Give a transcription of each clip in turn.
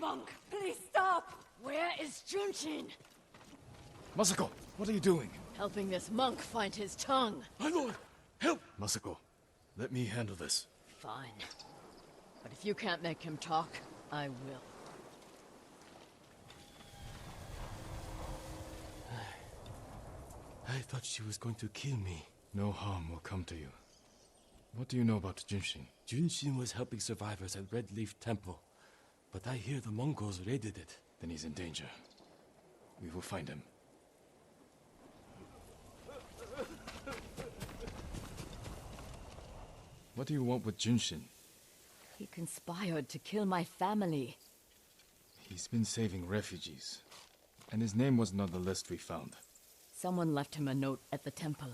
Monk, please stop! Where is Junshin? Masako, what are you doing? Helping this monk find his tongue. My lord, help! Masako, let me handle this. Fine. But if you can't make him talk, I will. I thought she was going to kill me. No harm will come to you. What do you know about Junshin? Junshin was helping survivors at Red Leaf Temple. But I hear the Mongols raided it. Then he's in danger. We will find him. What do you want with Junshin? He conspired to kill my family. He's been saving refugees. And his name wasn't on the list we found. Someone left him a note at the temple.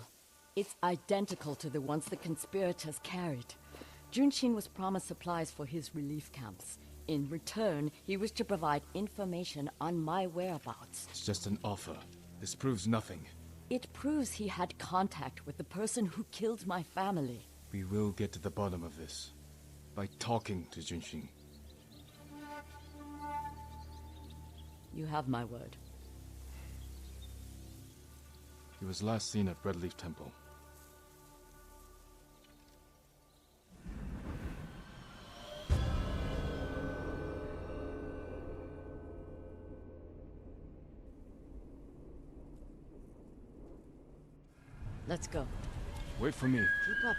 It's identical to the ones the conspirators carried. Junshin was promised supplies for his relief camps. In return, he was to provide information on my whereabouts. It's just an offer. This proves nothing. It proves he had contact with the person who killed my family. We will get to the bottom of this. By talking to Junshin. You have my word. He was last seen at Red Leaf Temple. Let's go. Wait for me. Keep up.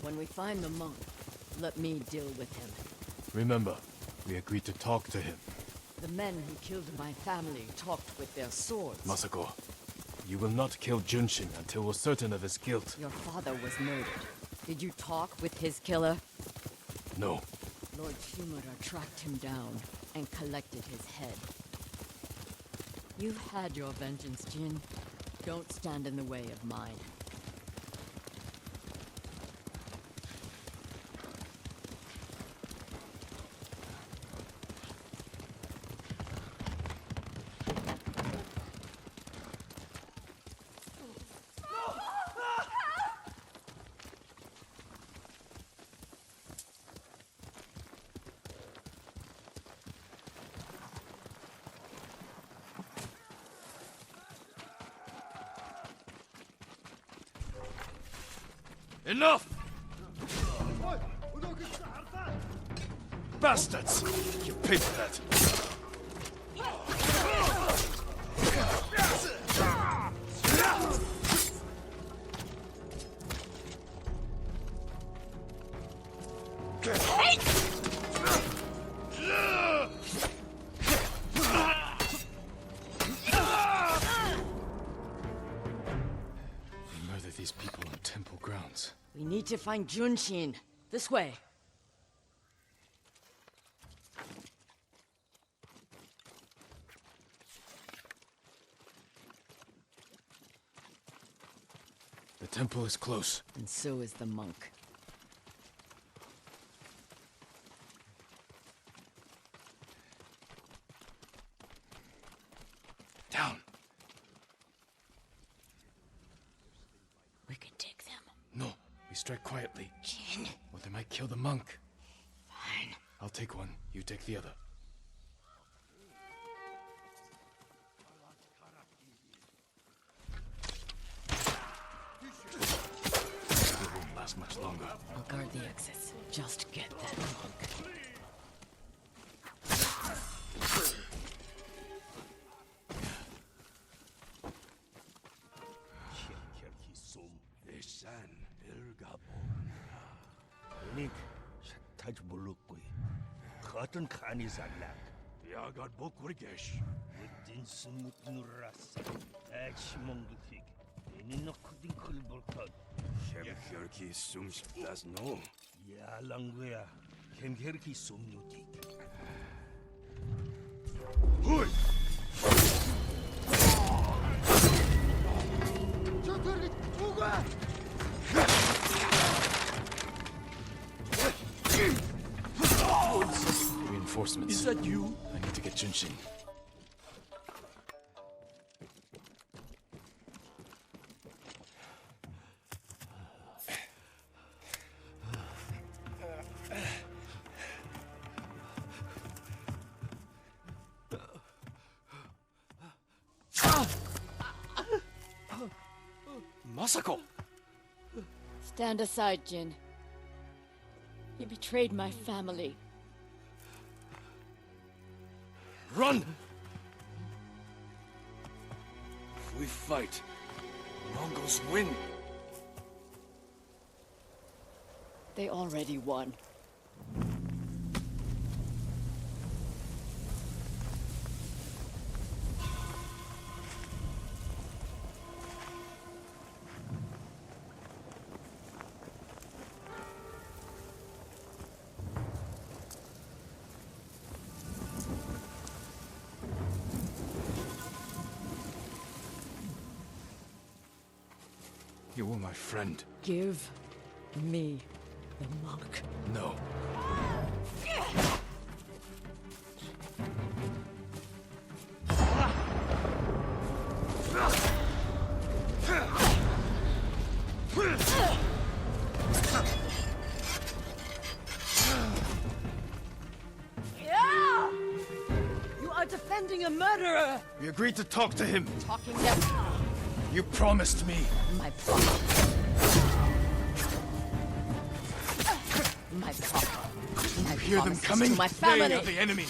When we find the monk, let me deal with him. Remember, we agreed to talk to him. The men who killed my family talked with their swords. Masako, you will not kill Junshin until we're certain of his guilt. Your father was murdered. Did you talk with his killer? No. Lord Shimura tracked him down and collected his head. You've had your vengeance, Jin. Don't stand in the way of mine. Enough! Bastards! You paid for that! They murdered these people on temple grounds. We need to find Junshin. This way. The temple is close. And so is the monk. Down. We can take them. No, we strike quietly. Jin. Or they might kill the monk. Fine. I'll take one, you take the other. It won't last much longer. I'll guard the exits. Just get that monk. Cotton canis are lack. Jag har bokrigesh. Within smooth nurasa. Achmong the fig. Any no couldn't kill Bolton. Herki sums das no. Ya langwea. Kem herki sum nuti. Hui! 저들이 누가? Reinforcements. that you? I need to get Junshin. Masako! Stand aside, Jin. You betrayed my family. Run! If we fight, Mongols win. They already won. You were my friend. Give me the mark. No. You are defending a murderer! We agreed to talk to him. Talking them. You promised me. My papa. My papa. My You hear them promises coming? to my They family. are the enemy.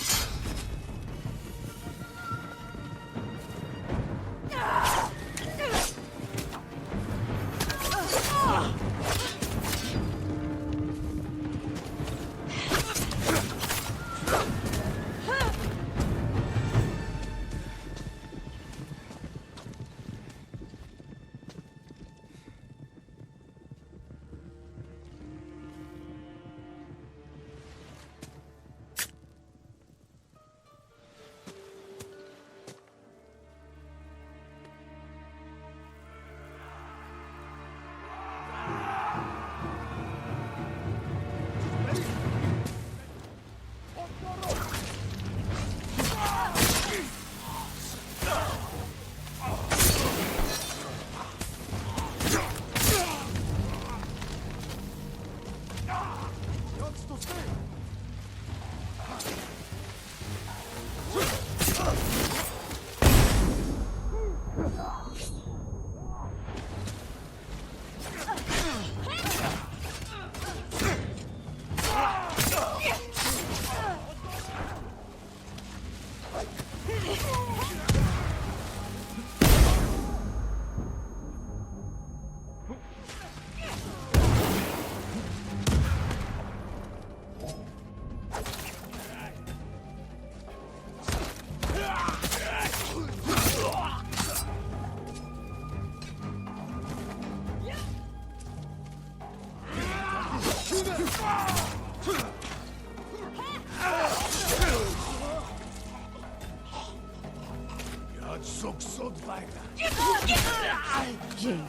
Jin.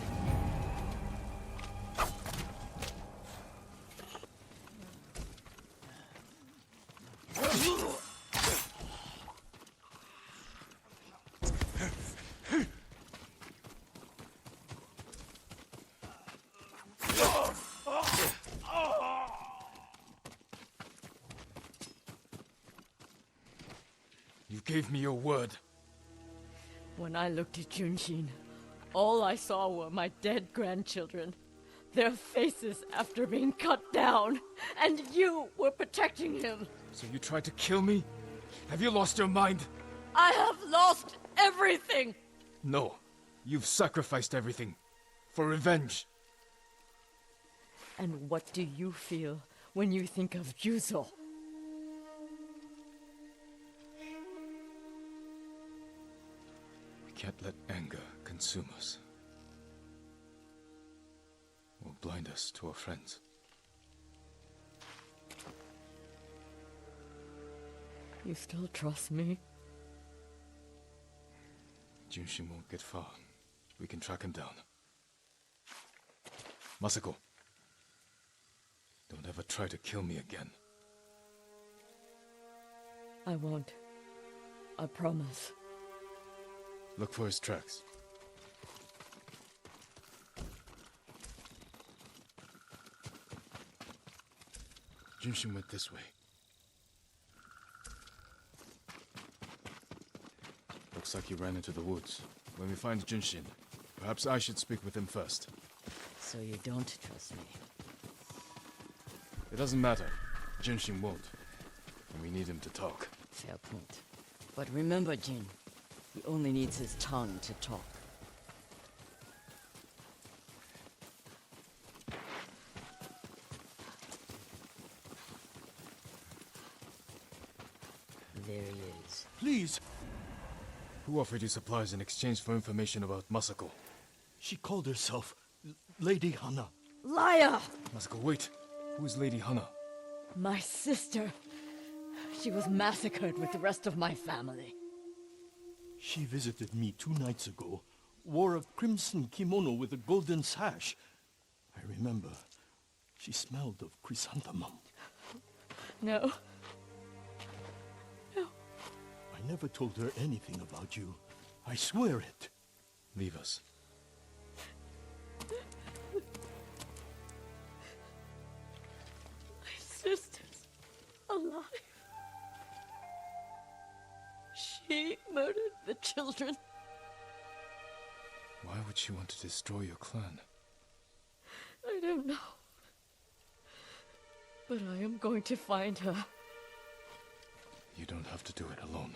You gave me your word. When I looked at Junshin, all I saw were my dead grandchildren. Their faces after being cut down. And you were protecting him. So you tried to kill me? Have you lost your mind? I have lost everything! No. You've sacrificed everything. For revenge. And what do you feel when you think of Yuzo? We can't let anger consume us. Or blind us to our friends. You still trust me? Junshin won't get far. We can track him down. Masako. Don't ever try to kill me again. I won't. I promise. Look for his tracks. Junshin went this way. Looks like he ran into the woods. When we find Junshin, perhaps I should speak with him first. So you don't trust me? It doesn't matter. Junshin won't. And we need him to talk. Fair point. But remember, Jin, he only needs his tongue to talk. There he is. Please! Who offered you supplies in exchange for information about Masako? She called herself Lady Hana. Liar! Masako, wait! Who is Lady Hana? My sister. She was massacred with the rest of my family. She visited me 2 nights ago, wore a crimson kimono with a golden sash. I remember. She smelled of chrysanthemum. No. No. I never told her anything about you. I swear it. Leave us. My sister's alive. She murdered the children. Why would she want to destroy your clan? I don't know. But I am going to find her. You don't have to do it alone.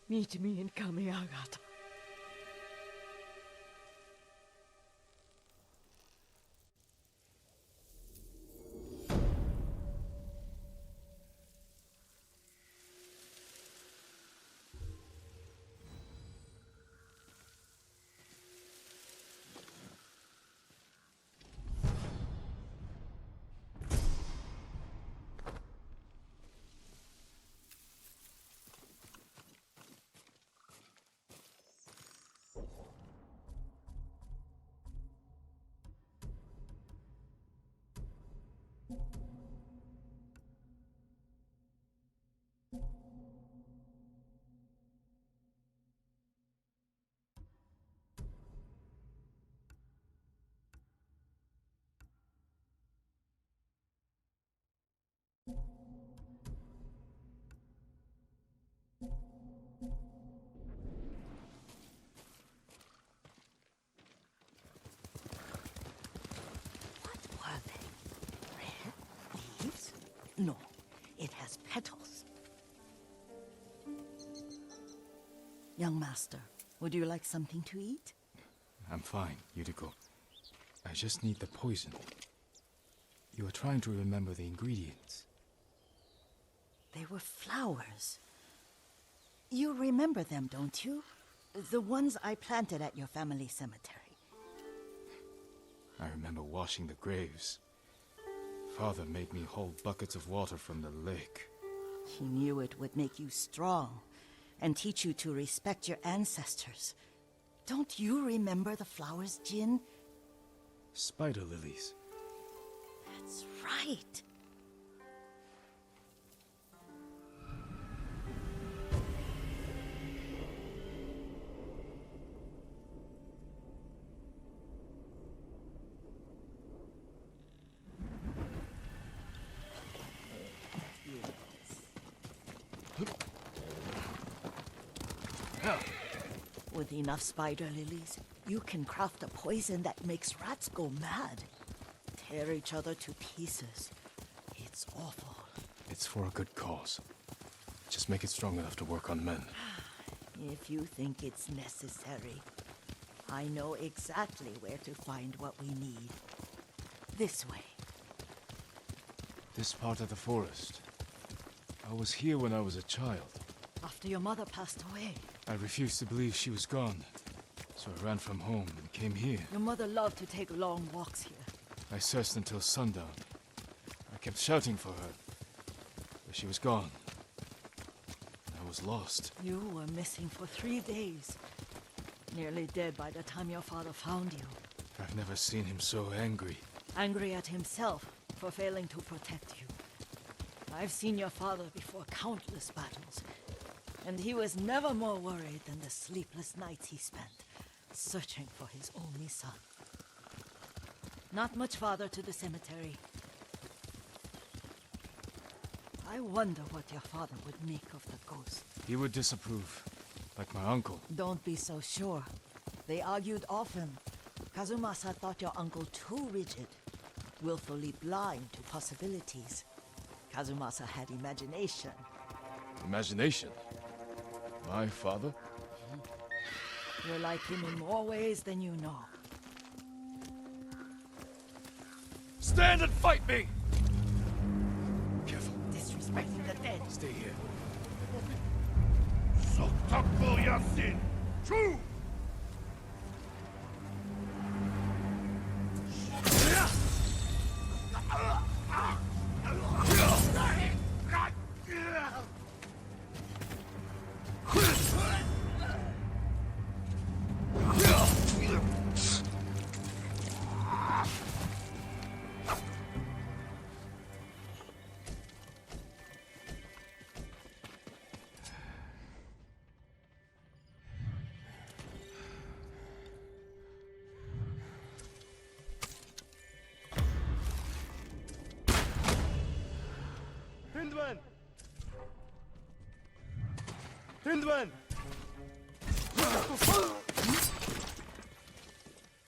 Meet me in Kamiagata. Were they red leaves? No, it has petals. Young master, would you like something to eat? I'm fine, Yuriko. I just need the poison. You are trying to remember the ingredients. They were flowers. You remember them, don't you? The ones I planted at your family cemetery. I remember washing the graves. Father made me hold buckets of water from the lake. He knew it would make you strong and teach you to respect your ancestors. Don't you remember the flowers, Jin? Spider lilies. That's right. With enough spider lilies, you can craft a poison that makes rats go mad. Tear each other to pieces. It's awful. It's for a good cause. Just make it strong enough to work on men. If you think it's necessary, I know exactly where to find what we need. This way. This part of the forest. I was here when I was a child. After your mother passed away. I refused to believe she was gone. So I ran from home and came here. Your mother loved to take long walks here. I searched until sundown. I kept shouting for her. But she was gone. I was lost. You were missing for 3 days. Nearly dead by the time your father found you. I've never seen him so angry. Angry at himself for failing to protect you. I've seen your father before countless battles, and he was never more worried than the sleepless nights he spent searching for his only son. Not much farther to the cemetery. I wonder what your father would make of the ghost. He would disapprove, like my uncle. Don't be so sure. They argued often. Kazumasa thought your uncle too rigid, willfully blind to possibilities. Kazumasa had imagination. Imagination? My father? You're like him in more ways than you know. Stand and fight me! Careful. Disrespecting the dead. Stay here. Soktaku Yasin! True! Hindman! Hindman! Hindman!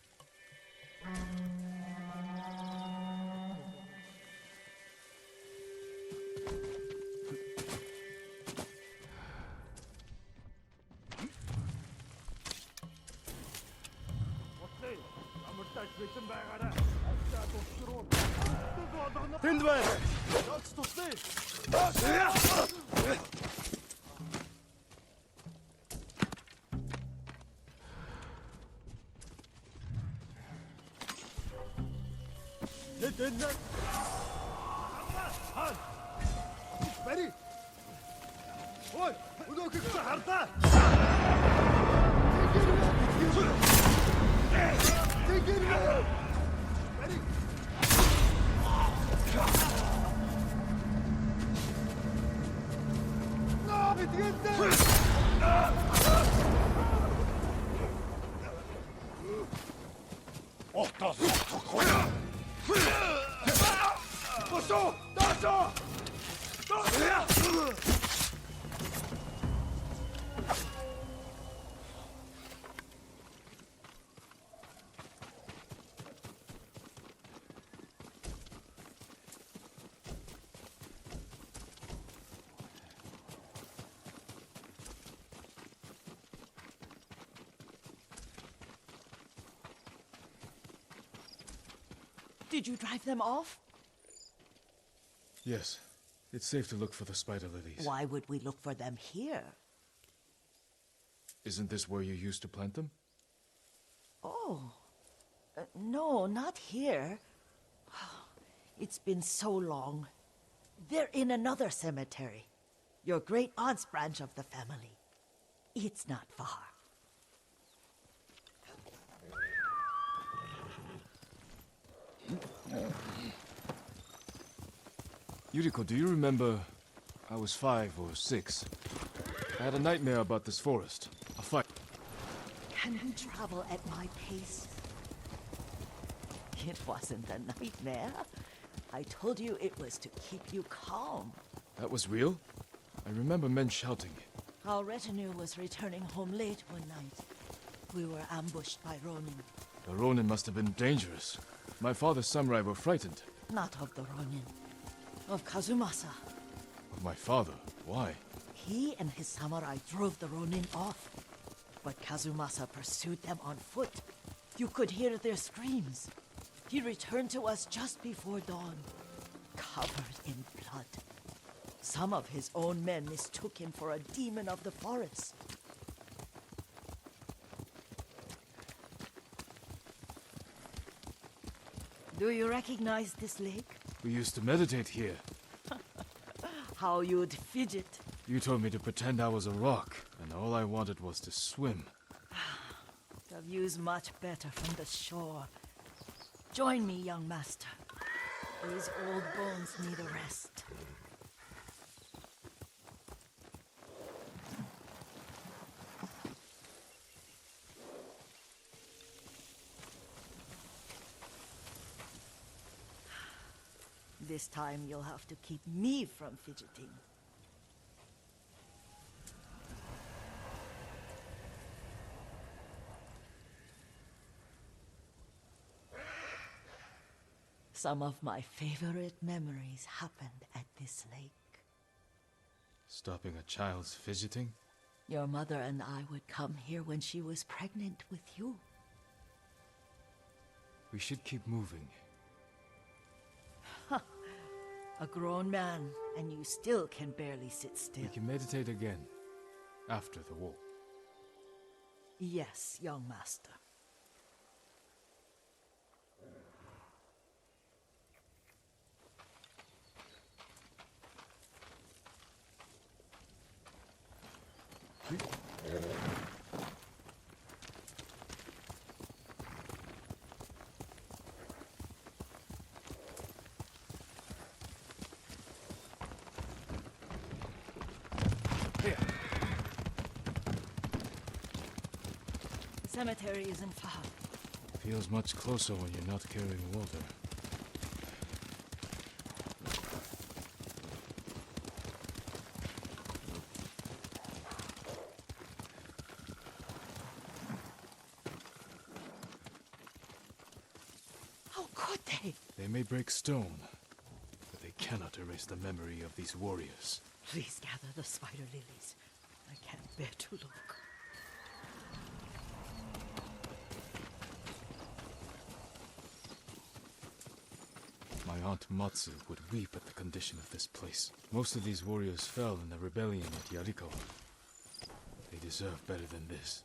Ready? Oi! Udo harta! Take it away! Ready? No, Did you drive them off? Yes. It's safe to look for the spider lilies. Why would we look for them here? Isn't this where you used to plant them? Oh. No, not here. It's been so long. They're in another cemetery. Your great aunt's branch of the family. It's not far. Yuriko, do you remember? I was 5 or 6. I had a nightmare about this forest. A fight. Can you travel at my pace? It wasn't a nightmare. I told you it was to keep you calm. That was real? I remember men shouting. Our retinue was returning home late one night. We were ambushed by Ronin. The Ronin must have been dangerous. My father's samurai were frightened. Not of the Ronin. Of Kazumasa. Of my father? Why? He and his samurai drove the Ronin off. But Kazumasa pursued them on foot. You could hear their screams. He returned to us just before dawn, covered in blood. Some of his own men mistook him for a demon of the forest. Do you recognize this lake? We used to meditate here. How you'd fidget. You told me to pretend I was a rock, and all I wanted was to swim. The view's much better from the shore. Join me, young master. These old bones need a rest. This time you'll have to keep me from fidgeting. Some of my favorite memories happened at this lake. Stopping a child's fidgeting? Your mother and I would come here when she was pregnant with you. We should keep moving. A grown man, and you still can barely sit still. We can meditate again, after the war. Yes, young master. The cemetery isn't far. Feels much closer when you're not carrying water. How could they? They may break stone, but they cannot erase the memory of these warriors. Please gather the spider lilies. I can't bear to look. My Aunt Matsu would weep at the condition of this place. Most of these warriors fell in the rebellion at Yarikawa. They deserve better than this.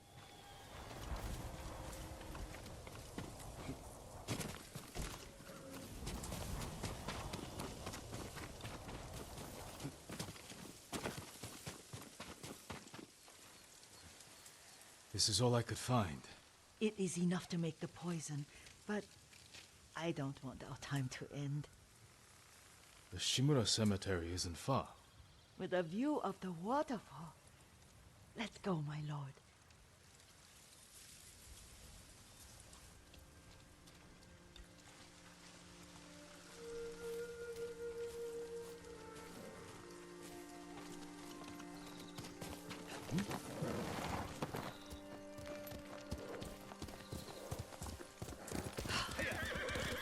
This is all I could find. It is enough to make the poison, but I don't want our time to end. The Shimura Cemetery isn't far. With a view of the waterfall. Let's go, my lord.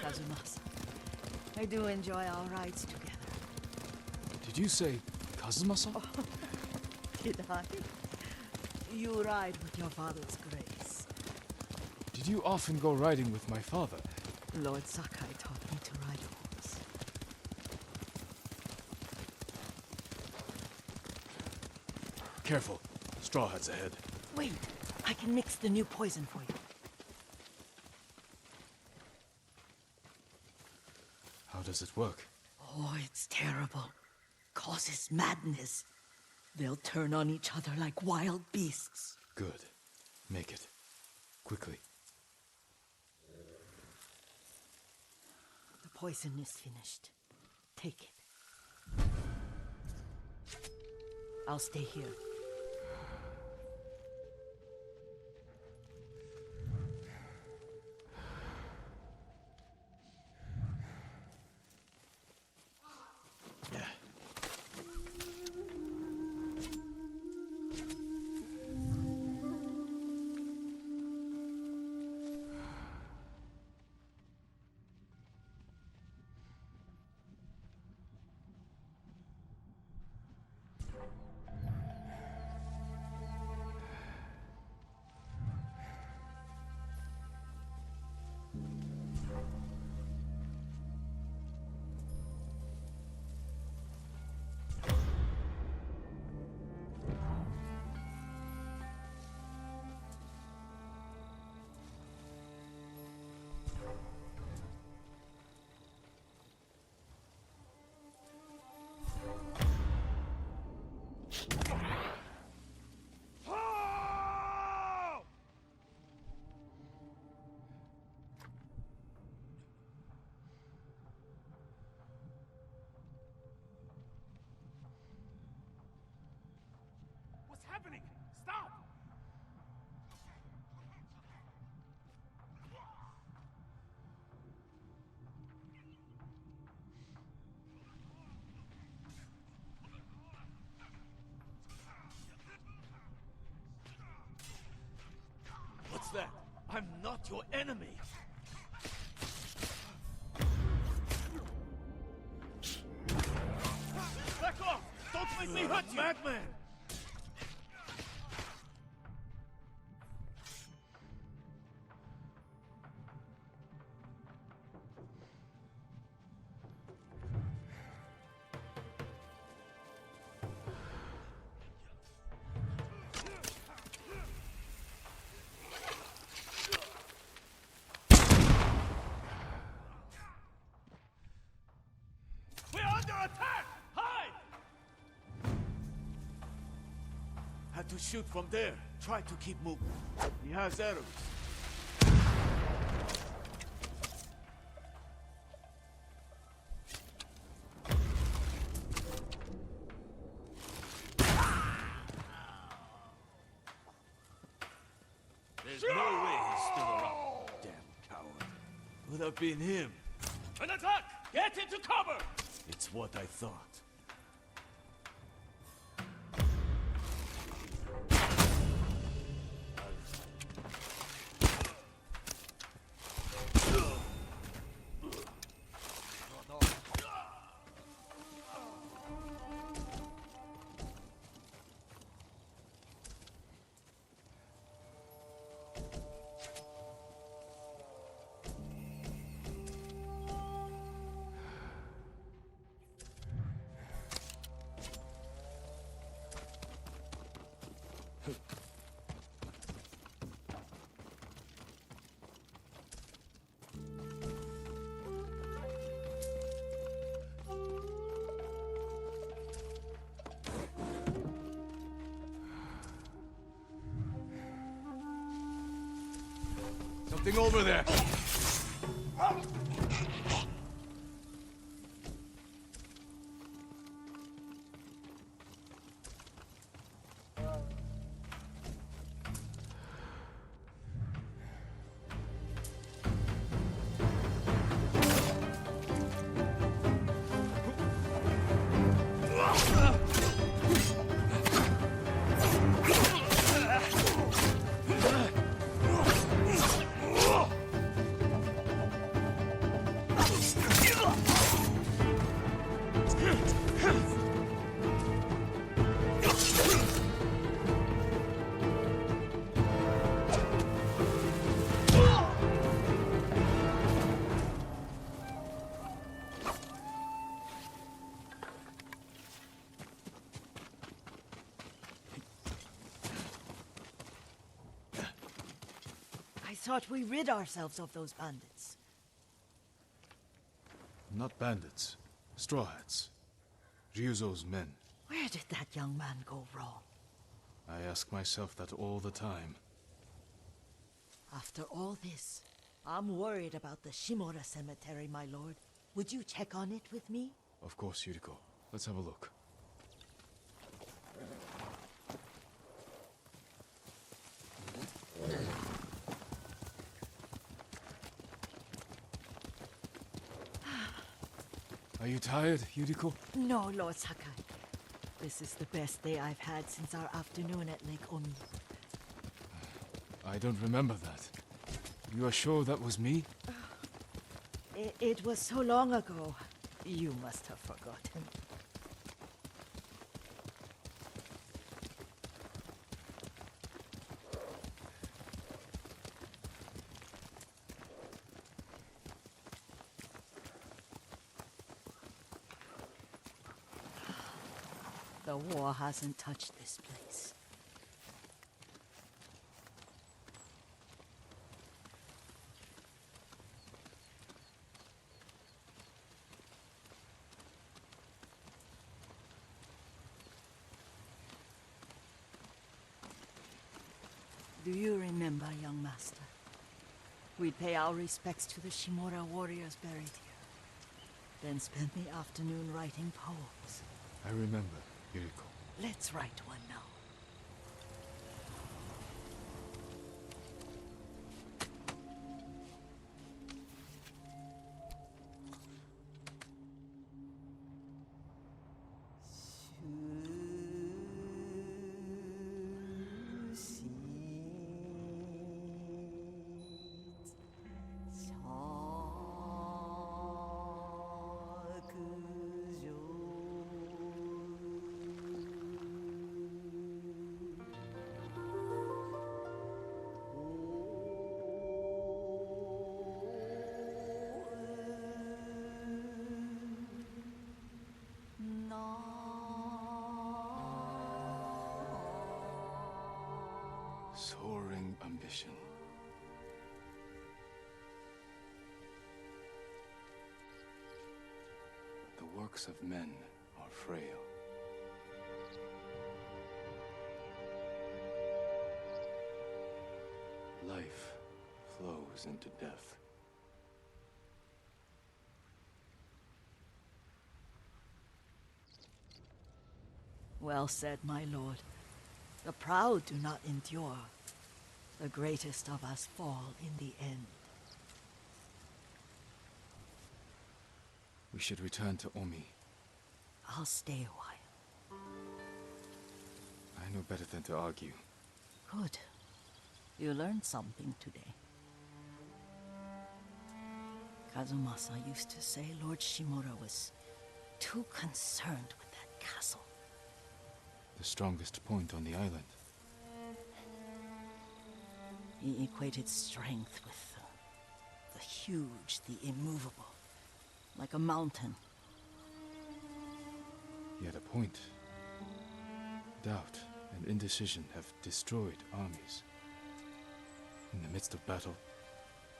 Kazumasa, I do enjoy our rides together. Did you say Kazumasa? Did I? You ride with your father's grace. Did you often go riding with my father? Lord Sakai taught me to ride a horse. Careful. Straw Hat's ahead. Wait, I can mix the new poison for you. How does it work? Oh, it's terrible. Causes madness. They'll turn on each other like wild beasts. Good. Make it. Quickly. The poison is finished. Take it. I'll stay here. What's happening? Stop! enemy. Back off! Don't make me hurt you! Madman! We're under attack! Hide! Had to shoot from there. Try to keep moving. He has arrows. There's no way he's still around. Damn coward. Would have been him. An attack! Get into cover! It's what I thought. Something over there! I thought we rid ourselves of those bandits. Not bandits. Straw Hats. Ryuzo's men. Where did that young man go wrong? I ask myself that all the time. After all this, I'm worried about the Shimura cemetery, my lord. Would you check on it with me? Of course, Yuriko. Let's have a look. Are you tired, Yuriko? No, Lord Sakai. This is the best day I've had since our afternoon at Lake Omi. I don't remember that. You are sure that was me? It was so long ago. You must have forgotten. The war hasn't touched this place. Do you remember, young master? We'd pay our respects to the Shimura warriors buried here, then spend the afternoon writing poems. I remember, Yuriko. Let's write one now. Soaring ambition. The works of men are frail. Life flows into death. Well said, my lord. The proud do not endure. The greatest of us fall in the end. We should return to Omi. I'll stay a while. I know better than to argue. Good. You learned something today. Kazumasa used to say Lord Shimura was too concerned with that castle. The strongest point on the island. He equated strength with the huge, the immovable, like a mountain. He had a point. Doubt and indecision have destroyed armies. In the midst of battle,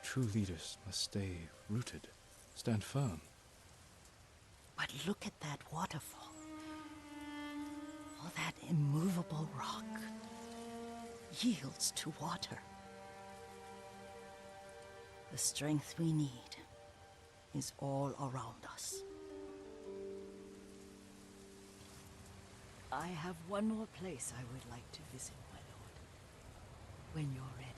true leaders must stay rooted, stand firm. But look at that waterfall. All that immovable rock yields to water. The strength we need is all around us. I have one more place I would like to visit, my lord. When you're ready.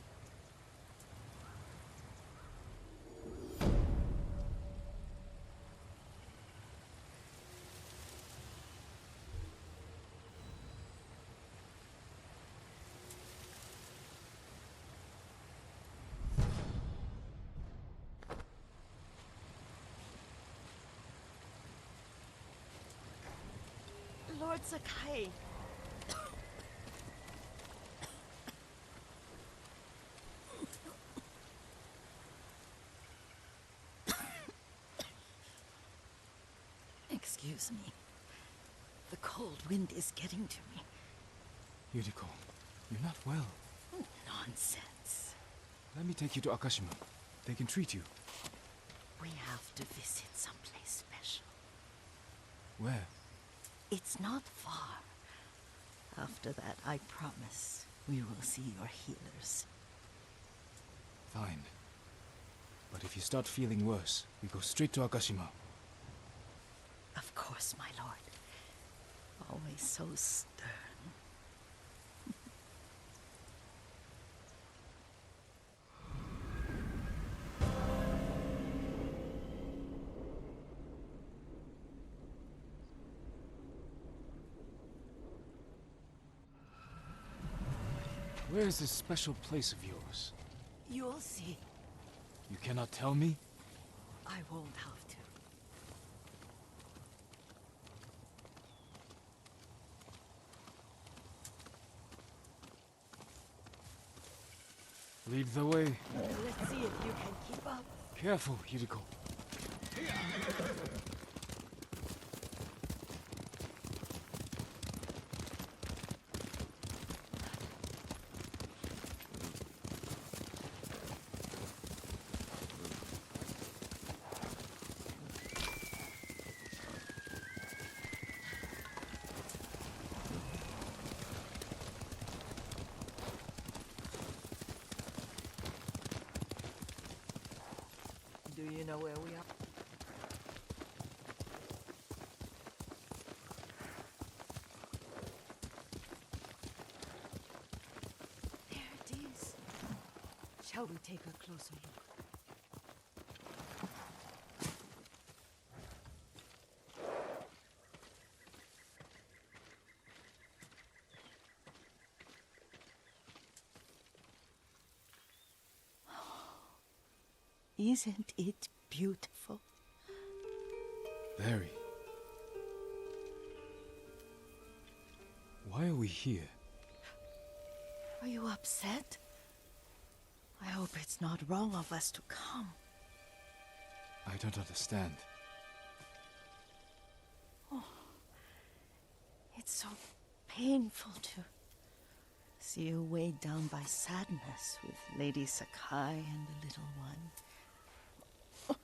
Lord Sakai. Excuse me. The cold wind is getting to me. Yuriko, you're not well. Nonsense. Let me take you to Akashima. They can treat you. We have to visit someplace special. Where? It's not far. After that, I promise we will see your healers. Fine. But if you start feeling worse, we go straight to Akashima. Of course, my lord. Always so stern. Where is this special place of yours? You'll see. You cannot tell me? I won't have to. Lead the way. Let's see if you can keep up. Careful, Yuriko. Do you know where we are? There it is. Shall we take a closer look? Isn't it beautiful? Very. Why are we here? Are you upset? I hope it's not wrong of us to come. I don't understand. It's so painful to See you weighed down by sadness with Lady Sakai and the little one.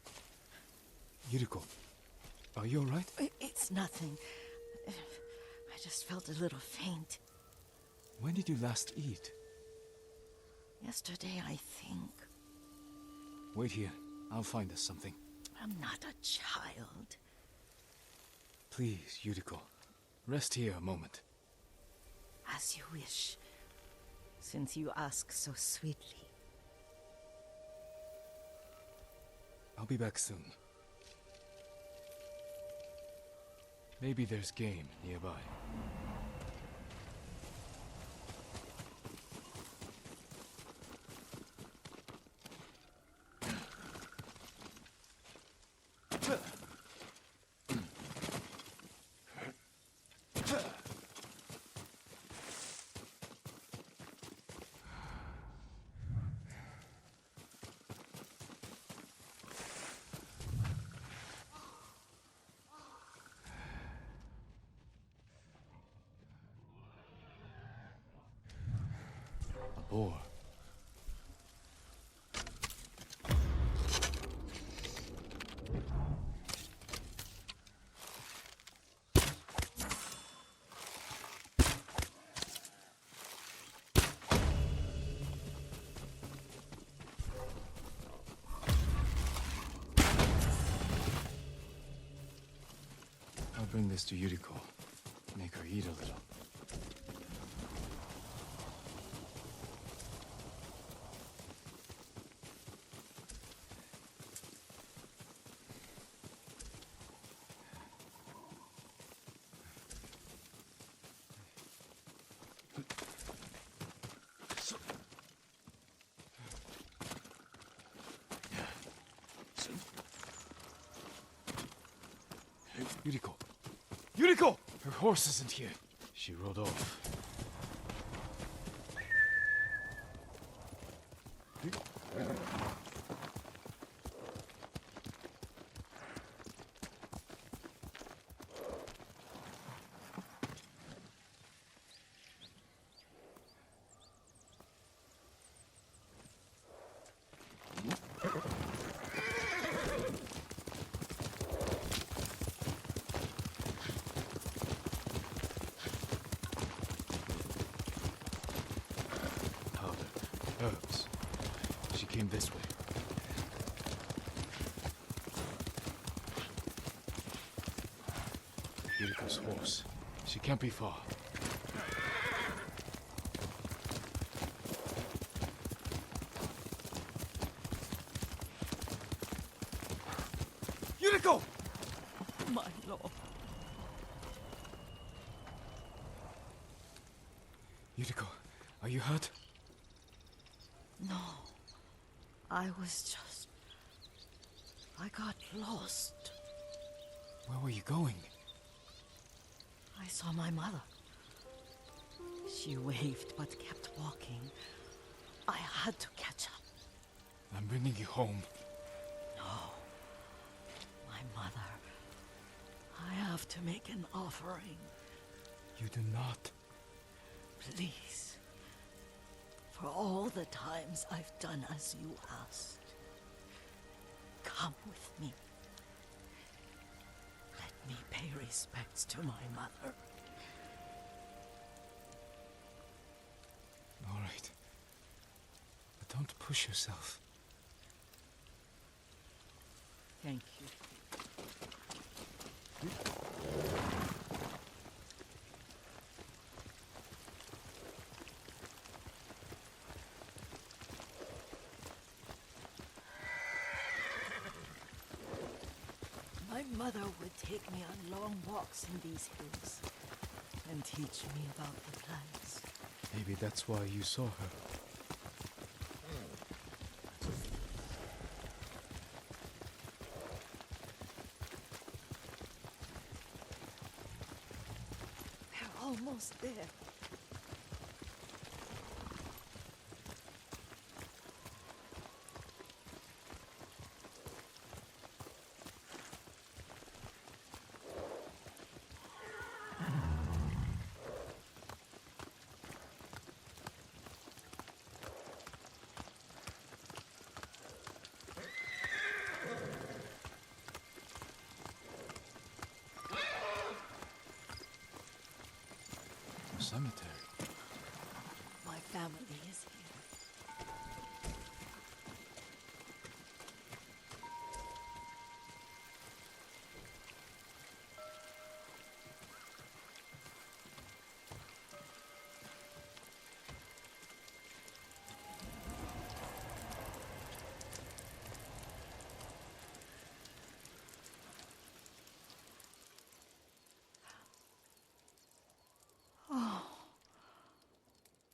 Yuriko, are you alright? It's nothing. I just felt a little faint. When did you last eat? Yesterday, I think. Wait here. I'll find us something. I'm not a child. Please, Yuriko. Rest here a moment. As you wish, since you ask so sweetly. I'll be back soon. Maybe there's game nearby. Boar. I'll bring this to Yuriko. Make her eat a little. Yuriko! Yuriko! Her horse isn't here. She rode off. Herbs. She came this way. Yuriko's horse. She can't be far. Yuriko! My lord. Yuriko, are you hurt? No. I was just... I got lost. Where were you going? I saw my mother. She waved but kept walking. I had to catch up. I'm bringing you home. No. My mother. I have to make an offering. You do not. Please. For all the times I've done as you asked. Come with me. Let me pay respects to my mother. All right. But don't push yourself. Thank you. My mother would take me on long walks in these hills and teach me about the plants. Maybe that's why you saw her. We're almost there. cemetery. My family is here.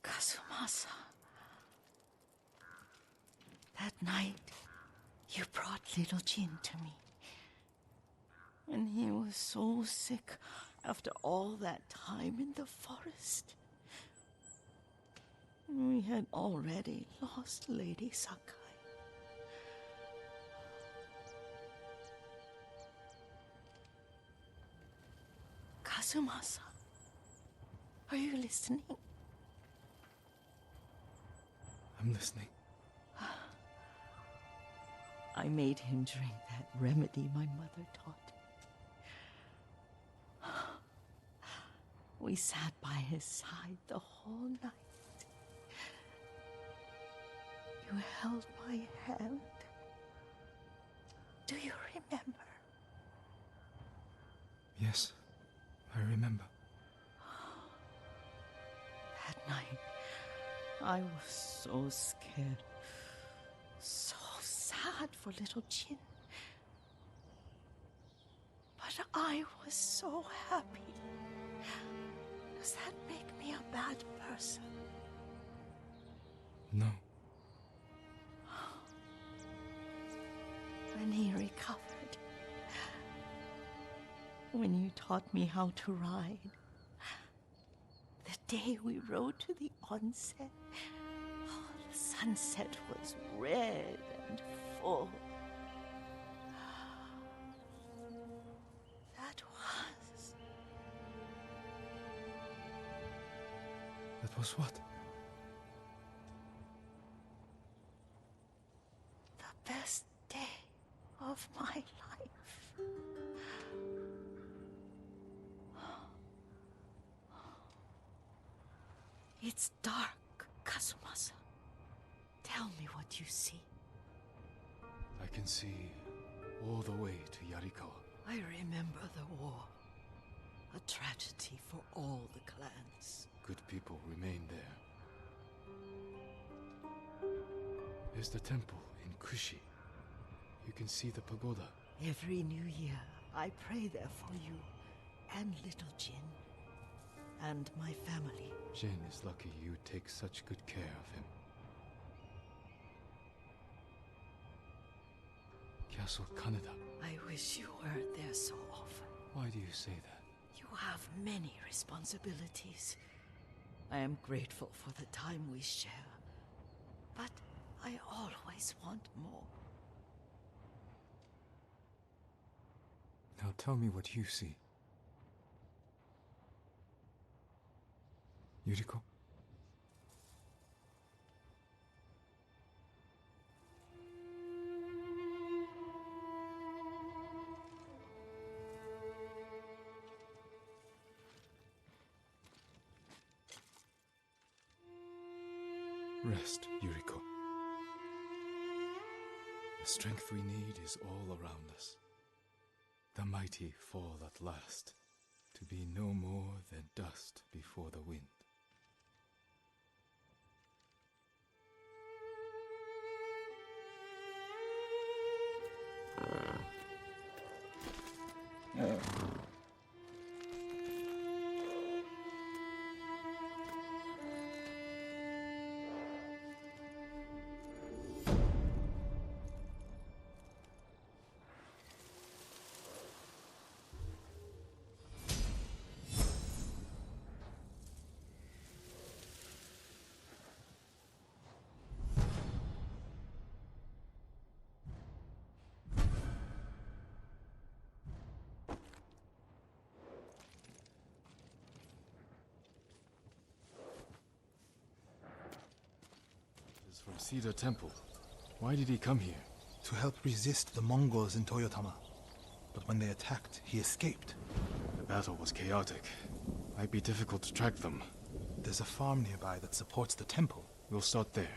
Kazumasa. That night, you brought little Jin to me. And he was so sick after all that time in the forest. We had already lost Lady Sakai. Kazumasa, are you listening? I'm listening. I made him drink that remedy my mother taught me. We sat by his side the whole night. You held my hand. Do you remember? Yes, I remember. That night, I was so scared, so sad for little Jin. But I was so happy. Does that make me a bad person? No. When he recovered, when you taught me how to ride, the day we rode to the onsen, the sunset was red and full. That was what? The best day of my life. It's dark, Kazumasa. Tell me what you see. I can see all the way to Yarikawa. I remember the war. A tragedy for all the clans. Good people remain there. There's the temple in Kushi. You can see the pagoda. Every new year, I pray there for you and little Jin and my family. Jin is lucky you take such good care of him. Castle Kaneda. I wish you weren't there so often. Why do you say that? You have many responsibilities. I am grateful for the time we share, but I always want more. Now tell me what you see. Yuriko? Rest, Yuriko. The strength we need is all around us. The mighty fall at last, to be no more than dust before the wind. From Cedar Temple. Why did he come here? To help resist the Mongols in Toyotama. But when they attacked, he escaped. The battle was chaotic. Might be difficult to track them. There's a farm nearby that supports the temple. We'll start there.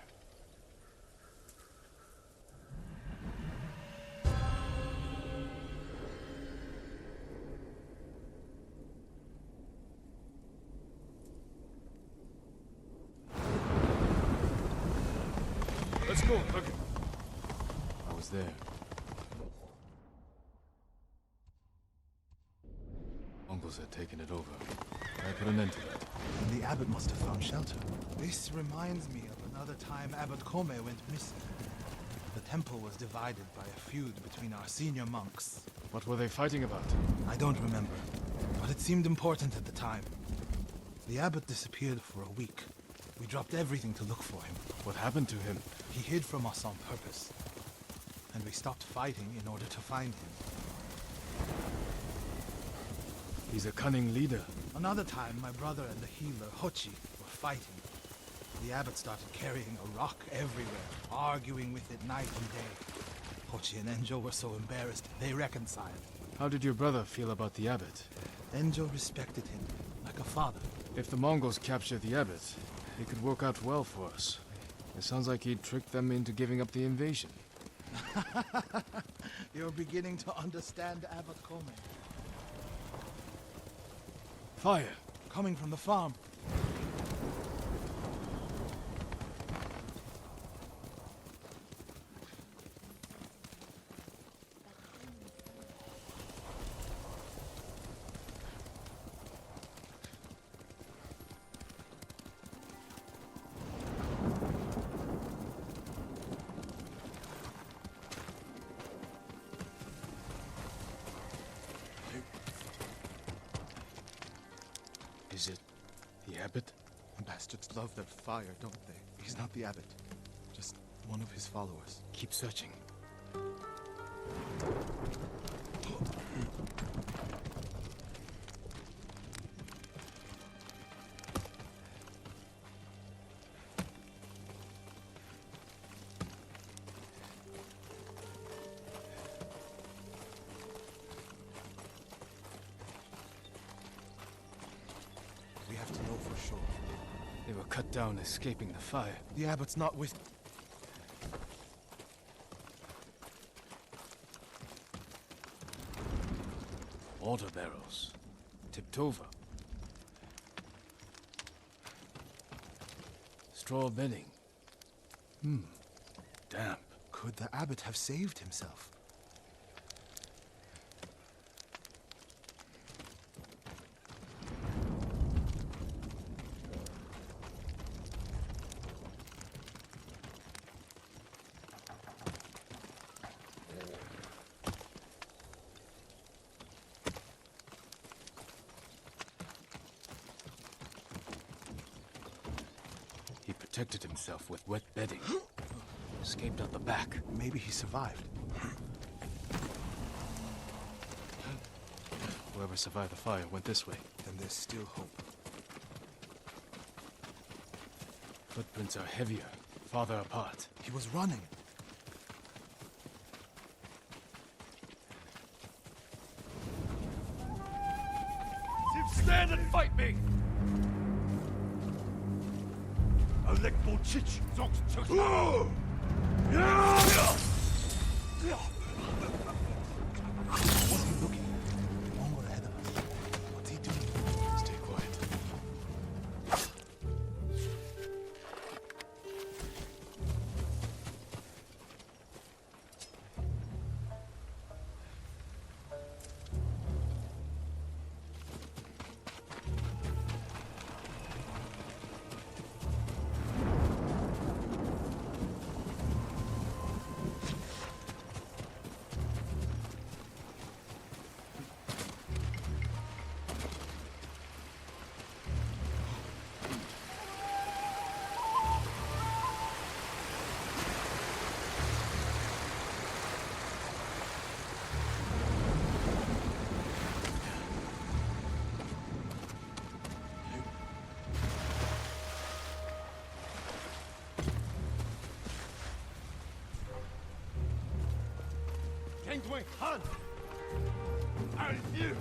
Let's go, Huggy. I was there. Mongols had taken it over. I put an end to it. And the abbot must have found shelter. This reminds me of another time Abbot Kome went missing. The temple was divided by a feud between our senior monks. What were they fighting about? I don't remember, but it seemed important at the time. The abbot disappeared for a week. We dropped everything to look for him. What happened to him? He hid from us on purpose. And we stopped fighting in order to find him. He's a cunning leader. Another time, my brother and the healer, Hochi, were fighting. The abbot started carrying a rock everywhere, arguing with it night and day. Hochi and Enjo were so embarrassed, they reconciled. How did your brother feel about the abbot? Enjo respected him, like a father. If the Mongols capture the abbot, it could work out well for us. It sounds like he tricked them into giving up the invasion. You're beginning to understand Abbot Kome. Fire! Coming from the farm. Is it the abbot? Bastards love that fire, don't they? He's not the abbot. Just one of his followers. Keep searching. We have to know for sure. They were cut down escaping the fire. The abbot's not with... Water barrels. Tipped over. Straw bedding. Damp. Could the abbot have saved himself? He protected himself with wet bedding. Escaped out the back. Maybe he survived. Whoever survived the fire went this way. Then there's still hope. Footprints are heavier, farther apart. He was running. Stand and fight me! Alekbo Chich! What's he looking at? Mongol ahead of us. What's he doing? Stay quiet. Gangway, Han! Out here!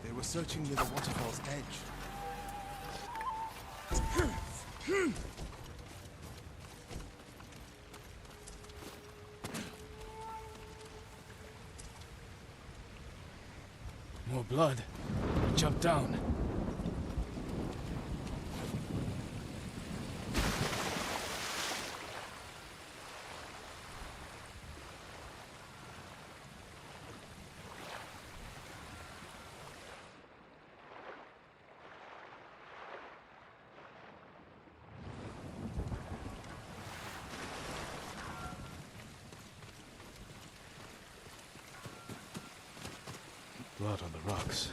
They were searching near the waterfall's edge. More blood. Jump down. Blood on the rocks.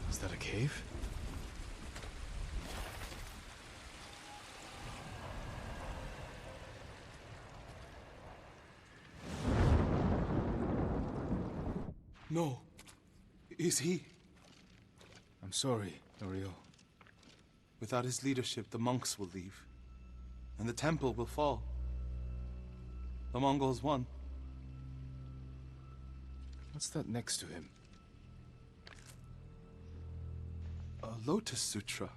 Is that a cave? No. Is he? I'm sorry, Norio. Without his leadership, the monks will leave. And the temple will fall. The Mongols won. What's that next to him? A Lotus Sutra.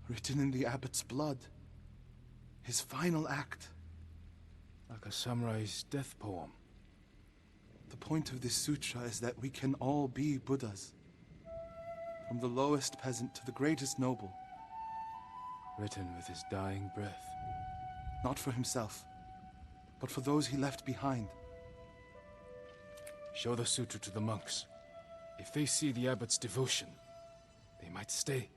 Written in the abbot's blood. His final act. Like a samurai's death poem. The point of this sutra is that we can all be Buddhas. From the lowest peasant to the greatest noble. Written with his dying breath. Not for himself, but for those he left behind. Show the sutra to the monks. If they see the abbot's devotion, they might stay.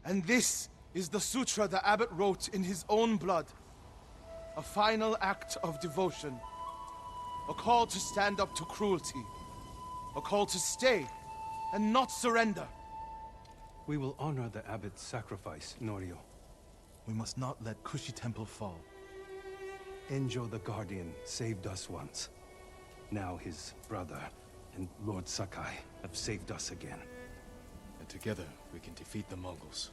And this is the sutra the abbot wrote in his own blood. A final act of devotion. A call to stand up to cruelty. A call to stay and not surrender. We will honor the abbot's sacrifice, Norio. We must not let Kushi Temple fall. Enjo the Guardian saved us once. Now his brother and Lord Sakai have saved us again. And together we can defeat the Mongols.